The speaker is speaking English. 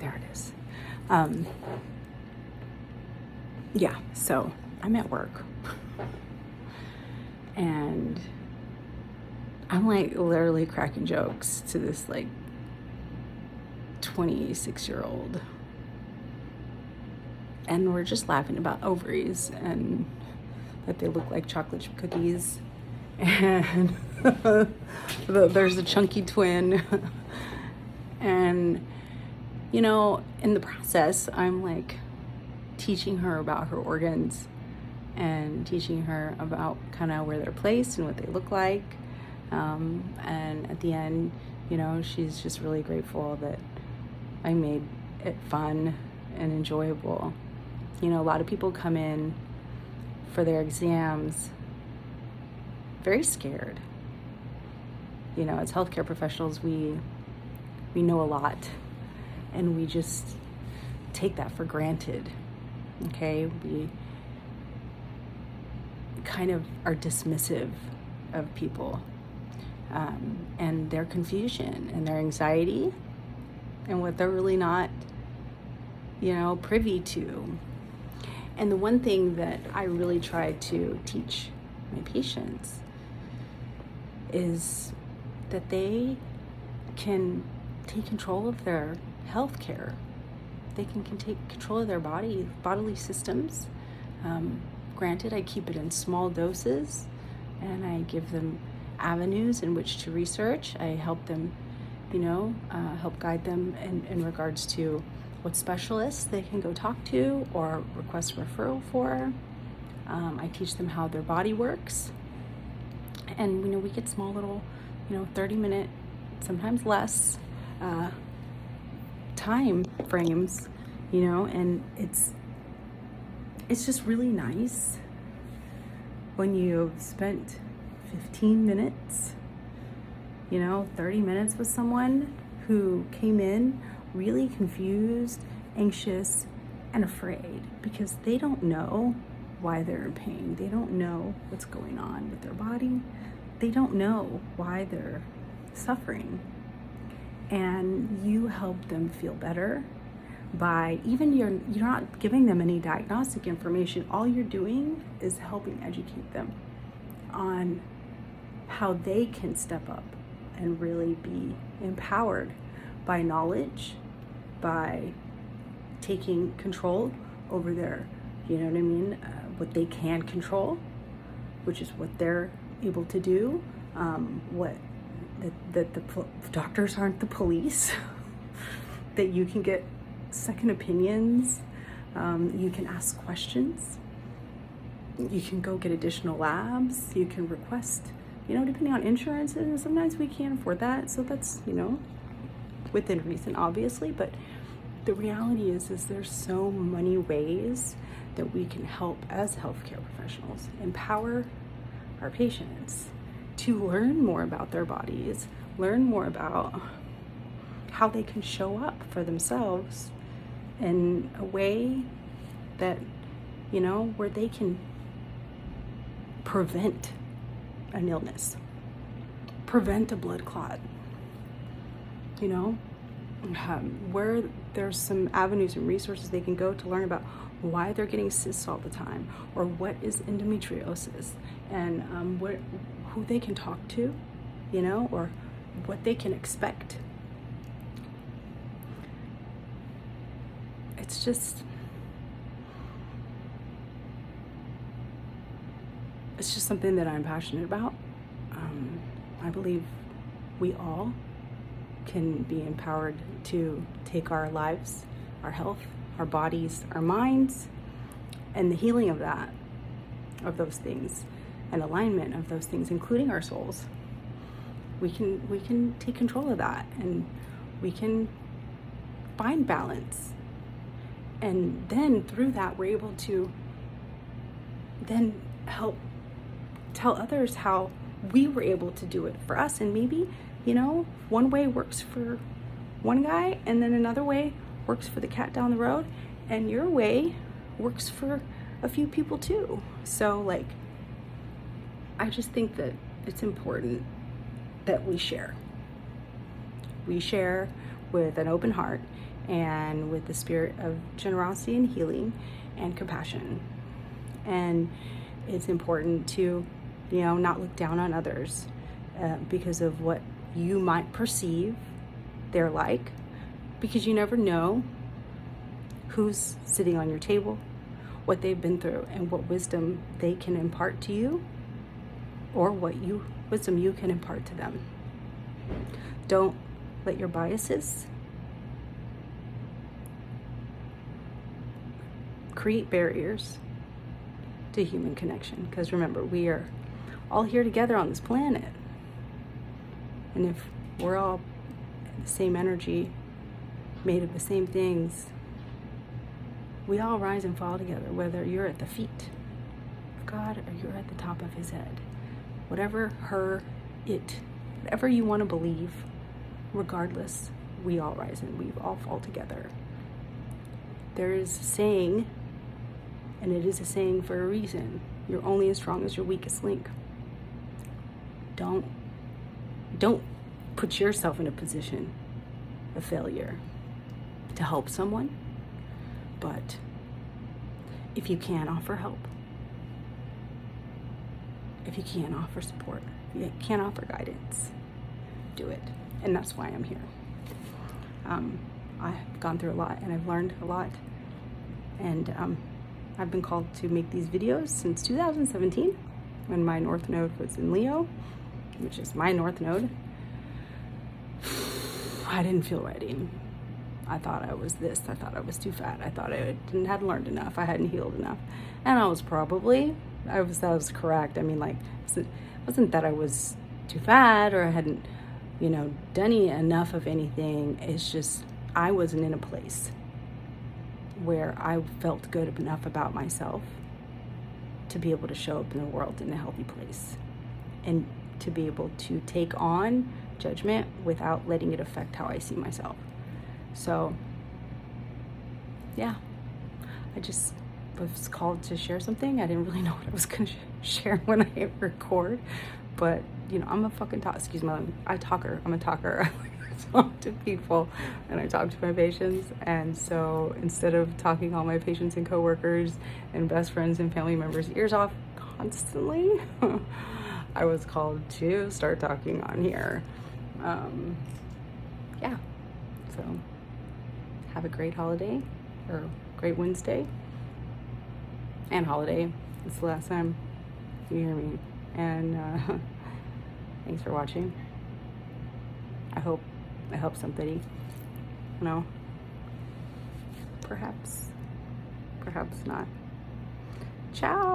there it is. Yeah, so I'm at work and I'm like literally cracking jokes to this like 26-year-old. And we're just laughing about ovaries and that they look like chocolate chip cookies. And there's a chunky twin. And, you know, in the process, I'm like teaching her about her organs and teaching her about kind of where they're placed and what they look like. And at the end, you know, she's just really grateful that I made it fun and enjoyable. You know, a lot of people come in for their exams very scared. You know, as healthcare professionals, we know a lot and we just take that for granted. Okay, we kind of are dismissive of people and their confusion and their anxiety and what they're really not, you know, privy to. And the one thing that I really try to teach my patients is that they can take control of their health care. They can take control of their bodily systems. Granted, I keep it in small doses and I give them avenues in which to research. I help them, you know, help guide them in regards to what specialists they can go talk to or request referral for. I teach them how their body works. And, you know, we get small little, you know, 30-minute, sometimes less, time frames, you know, and it's just really nice when you've spent 15 minutes, you know, 30 minutes with someone who came in really confused, anxious, and afraid because they don't know why they're in pain. They don't know what's going on with their body. They don't know why they're suffering. And you help them feel better by you're not giving them any diagnostic information. All you're doing is helping educate them on how they can step up and really be empowered by knowledge, by taking control over their, you know what I mean, what they can control, which is what they're able to do, that the doctors aren't the police, that you can get second opinions, you can ask questions, you can go get additional labs, you can request, you know, depending on insurance, and sometimes we can't afford that, so that's, you know, within reason, obviously, but the reality is there's so many ways that we can help as healthcare professionals empower our patients to learn more about their bodies, learn more about how they can show up for themselves in a way that, you know, where they can prevent an illness, prevent a blood clot, you know, where there's some avenues and resources they can go to learn about why they're getting cysts all the time, or what is endometriosis, and who they can talk to, you know, or what they can expect. It's just something that I'm passionate about. I believe we all can be empowered to take our lives, our health, our bodies, our minds, and the healing of those things, and alignment of those things, including our souls. We can take control of that, and we can find balance. And then through that, we're able to then help tell others how we were able to do it for us. And maybe, you know, one way works for one guy, and then another way works for the cat down the road, and your way works for a few people too. So, like, I just think that it's important that we share. We share with an open heart and with the spirit of generosity and healing and compassion. And it's important to, not look down on others because of what you might perceive they're like, because you never know who's sitting on your table, what they've been through, and what wisdom they can impart to you, or what wisdom you can impart to them. Don't let your biases create barriers to human connection, because remember, we are all here together on this planet, and if we're all the same energy, made of the same things, we all rise and fall together, whether you're at the feet of God or you're at the top of his head. Whatever whatever you want to believe, regardless, we all rise and we all fall together. There is a saying, and it is a saying for a reason: you're only as strong as your weakest link. Don't put yourself in a position of failure to help someone. But if you can offer help, if you can offer support, if you can offer guidance, do it. And that's why I'm here. I've gone through a lot and I've learned a lot. And I've been called to make these videos since 2017 when my North Node was in Leo, which is my North Node. I didn't feel ready. I thought I was this. I thought I was too fat. I thought I hadn't learned enough. I hadn't healed enough. And I was correct. I mean, it wasn't that I was too fat or I hadn't, done enough of anything. It's just I wasn't in a place where I felt good enough about myself to be able to show up in the world in a healthy place and to be able to take on judgment without letting it affect how I see myself. So, yeah, I just was called to share something. I didn't really know what I was going to share when I hit record, but, I'm a fucking excuse my language. I'm a talker. I talk to people and I talk to my patients. And so instead of talking all my patients and coworkers and best friends and family members' ears off constantly, I was called to start talking on here. Yeah, so have a great holiday, or great Wednesday and holiday. It's the last time you hear me. And thanks for watching. I hope I helped somebody. Perhaps not. Ciao.